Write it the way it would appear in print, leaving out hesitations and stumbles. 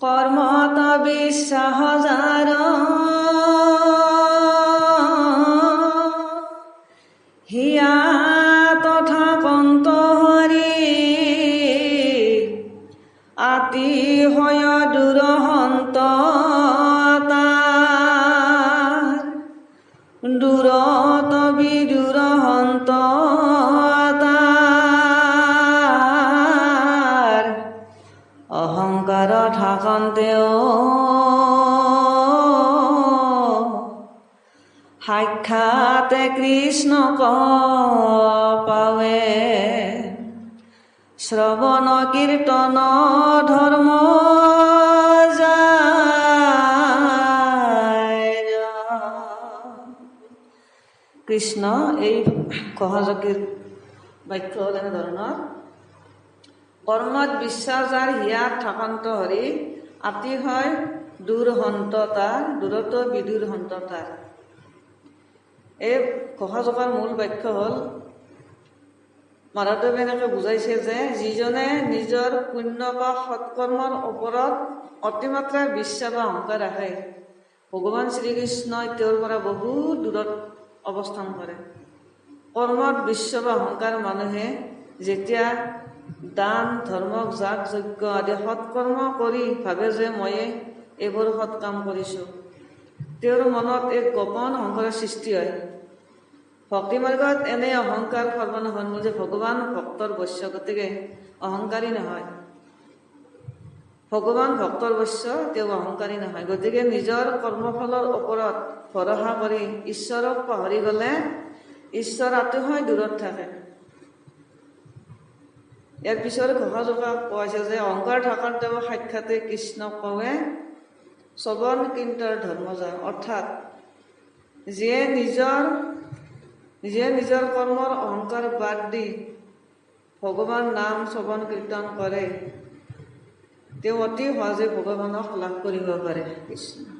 কৰ্মত বিশ্বাস যাৰ হিয়া তথা কন্ত হৰি আতি হয় দূৰহন্ত তাৰ দূৰত বিদূৰহন্ত তাৰ অহংকাৰ থাকন্তেও সাক্ষাতে কৃষ্ণক পাৱে শ্ৰৱণ কীৰ্তন ধৰ্ম যায়। কৃষ্ণ এই সহযোগীৰ বাক্য হ'ল এনেধৰণৰ, কৰ্মত বিশ্বাস যাৰ হিয়াত থাকন্ত হৰি আতি হয় দূৰ হন্ত তাৰ দূৰত বিদূৰ হন্ত তাৰ। এই ঘোষাজোকাৰ মূল বাক্য হ'ল, মাধৱদেৱে এনেকৈ বুজাইছে যে যিজনে নিজৰ পুণ্য বা সৎকৰ্মৰ ওপৰত অতিমাত্ৰা বিশ্বাস বা অহংকাৰ ৰাখে, ভগৱান শ্ৰীকৃষ্ণই তেওঁৰ পৰা বহুত দূৰত অৱস্থান কৰে। কৰ্মত বিশ্বাস বা অহংকাৰ মানুহে যেতিয়া দান ধৰ্ম যাগ যজ্ঞ আদি সৎকৰ্ম কৰি ভাবে যে ময়ে এইবোৰ সৎ কাম কৰিছোঁ, তেওঁৰ মনত এক গোপন অহংকাৰৰ সৃষ্টি হয়। ভক্তি মাৰ্গত এনে অহংকাৰ সৰ্বনাশন যে ভগৱান ভক্তৰ বৈশ্য, গতিকে অহংকাৰী নহয়। ভগৱান ভক্তৰ বৈশ্য, তেওঁ অহংকাৰী নহয়। গতিকে নিজৰ কৰ্মফলৰ ওপৰত ভৰসা কৰি ঈশ্বৰক পাহৰি গ'লে ঈশ্বৰ আত্মহায় দূৰত থাকে। ইয়াৰ পিছৰ ঘোষাজোকা কৈছে যে অহংকাৰ থাকন্তে সাক্ষাতে কৃষ্ণক পাৱে শ্ৰৱণ কীৰ্তন ধৰ্ম যায়। অৰ্থাৎ যিয়ে নিজৰ কৰ্মৰ অহংকাৰ বাদ দি ভগৱান নাম শ্ৰৱণ কীৰ্তন কৰে, তেওঁ অতি সহজে ভগৱানক লাভ কৰিব পাৰে। কৃষ্ণ।